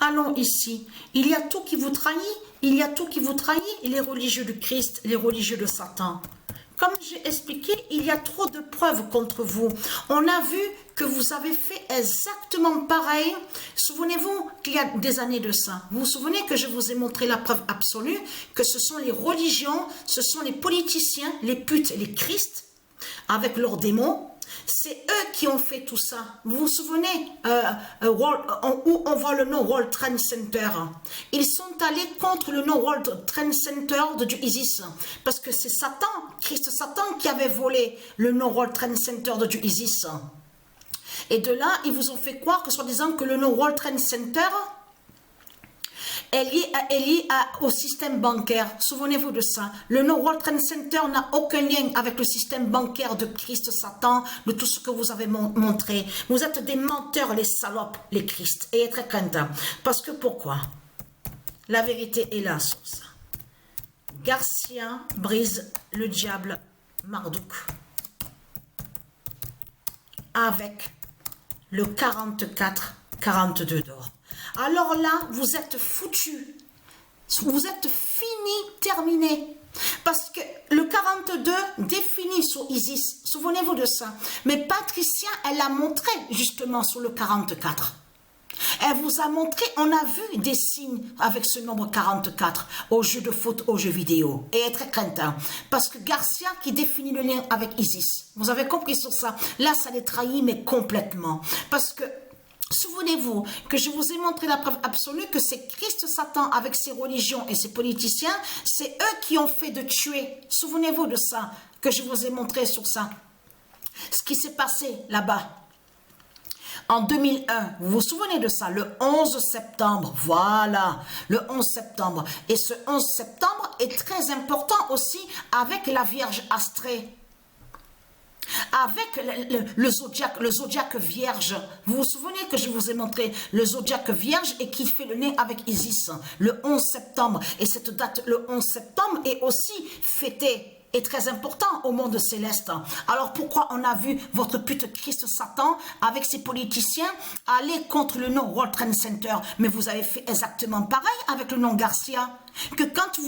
Allons ici. Il y a tout qui vous trahit. Il y a tout qui vous trahit. Les religieux du Christ, les religieux de Satan. Comme j'ai expliqué, il y a trop de preuves contre vous. On a vu que vous avez fait exactement pareil. Souvenez-vous qu'il y a des années de ça. Vous vous souvenez que je vous ai montré la preuve absolue que ce sont les religions, ce sont les politiciens, les putes et les Christ avec leurs démons. C'est eux qui ont fait tout ça. Vous vous souvenez où on voit le nom World Trade Center. Ils sont allés contre le nom World Trade Center du ISIS. Parce que c'est Satan, Christ Satan, qui avait volé le nom World Trade Center du ISIS. Et de là, ils vous ont fait croire que soi-disant que le nom World Trade Center est lié au système bancaire. Souvenez-vous de ça. Le nom World Trade Center n'a aucun lien avec le système bancaire de Christ Satan, de tout ce que vous avez montré. Vous êtes des menteurs, les salopes, les Christ. Et très craintant. Parce que pourquoi? La vérité est là sur ça. Garcia brise le diable Marduk avec le 44-42 d'or. Alors là, vous êtes foutus. Vous êtes fini, terminé. Parce que le 42 définit sur Isis. Souvenez-vous de ça. Mais Patricia, elle a montré justement sur le 44. Elle vous a montré, on a vu des signes avec ce nombre 44 au jeu de foot, au jeu vidéo. Et elle est très craintant. Parce que Garcia qui définit le lien avec Isis. Vous avez compris sur ça. Là, ça les trahit, mais complètement. Parce que souvenez-vous que je vous ai montré la preuve absolue que c'est Christ Satan avec ses religions et ses politiciens, c'est eux qui ont fait de tuer. Souvenez-vous de ça, que je vous ai montré sur ça. Ce qui s'est passé là-bas. En 2001, vous vous souvenez de ça, le 11 septembre, voilà, le 11 septembre. Et ce 11 septembre est très important aussi avec la Vierge Astrée. Avec le zodiaque vierge. Vous vous souvenez que je vous ai montré le zodiaque vierge et qui fait le lien avec Isis, le 11 septembre. Et cette date, le 11 septembre, est aussi fêtée et très important au monde céleste. Alors pourquoi on a vu votre pute Christ Satan avec ses politiciens aller contre le nom World Trade Center? Mais vous avez fait exactement pareil avec le nom Garcia. Que quand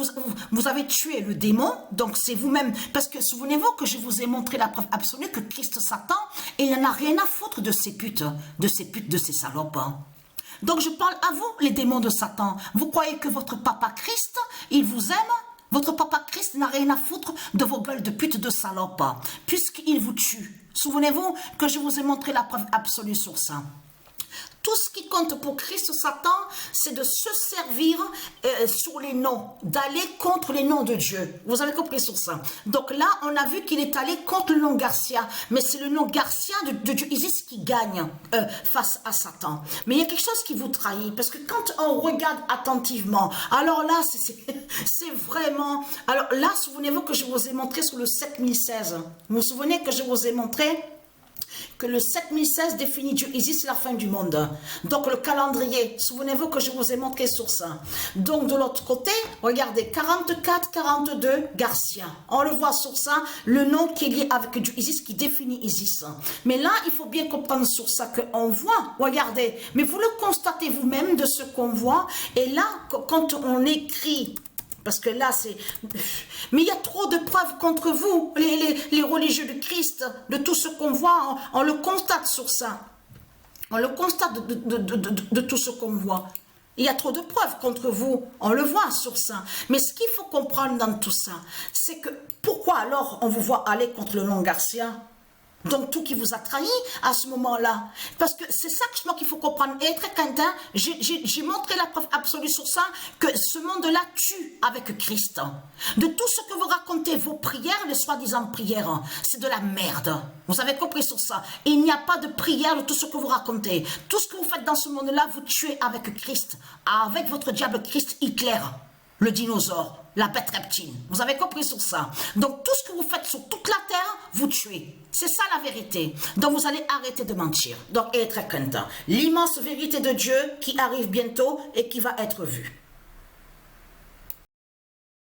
vous avez tué le démon, donc c'est vous-même, parce que souvenez-vous que je vous ai montré la preuve absolue que Christ Satan, il n'en a rien à foutre de ces putes, de ces salopes. Donc je parle à vous, les démons de Satan. Vous croyez que votre papa Christ, il vous aime? Votre papa Christ n'a rien à foutre de vos gueules de pute de salope, puisqu'il vous tue. Souvenez-vous que je vous ai montré la preuve absolue sur ça. Tout ce qui compte pour Christ Satan, c'est de se servir sur les noms, d'aller contre les noms de Dieu. Vous avez compris sur ça. Donc là, on a vu qu'il est allé contre le nom Garcia. Mais c'est le nom Garcia de Dieu Isis qui gagne face à Satan. Mais il y a quelque chose qui vous trahit. Parce que quand on regarde attentivement, alors là, c'est vraiment... Alors là, souvenez-vous que je vous ai montré sur le 7016. Vous vous souvenez que je vous ai montré que le 7016 définit Dieu Isis, la fin du monde. Donc le calendrier, souvenez-vous que je vous ai montré sur ça. Donc de l'autre côté, regardez, 44-42, Garcia. On le voit sur ça, le nom qui est lié avec Dieu Isis, qui définit Isis. Mais là, il faut bien comprendre sur ça qu'on voit, regardez, mais vous le constatez vous-même de ce qu'on voit. Et là, quand on écrit... Parce que là, c'est... Mais il y a trop de preuves contre vous, les religieux de Christ, de tout ce qu'on voit, on le constate sur ça. On le constate de tout ce qu'on voit. Il y a trop de preuves contre vous, on le voit sur ça. Mais ce qu'il faut comprendre dans tout ça, c'est que pourquoi alors on vous voit aller contre le nom Garcia ? Donc tout qui vous a trahi à ce moment-là. Parce que c'est ça que qu'il faut comprendre. Et très content, j'ai montré la preuve absolue sur ça, que ce monde-là tue avec Christ. De tout ce que vous racontez, vos prières, les soi-disant prières, c'est de la merde. Vous avez compris sur ça. Il n'y a pas de prière de tout ce que vous racontez. Tout ce que vous faites dans ce monde-là, vous tuez avec Christ. Avec votre diable Christ Hitler. Le dinosaure, la bête reptile. Vous avez compris sur ça. Donc tout ce que vous faites sur toute la terre, vous tuez. C'est ça la vérité. Donc vous allez arrêter de mentir. Donc, et très content. L'immense vérité de Dieu qui arrive bientôt et qui va être vue.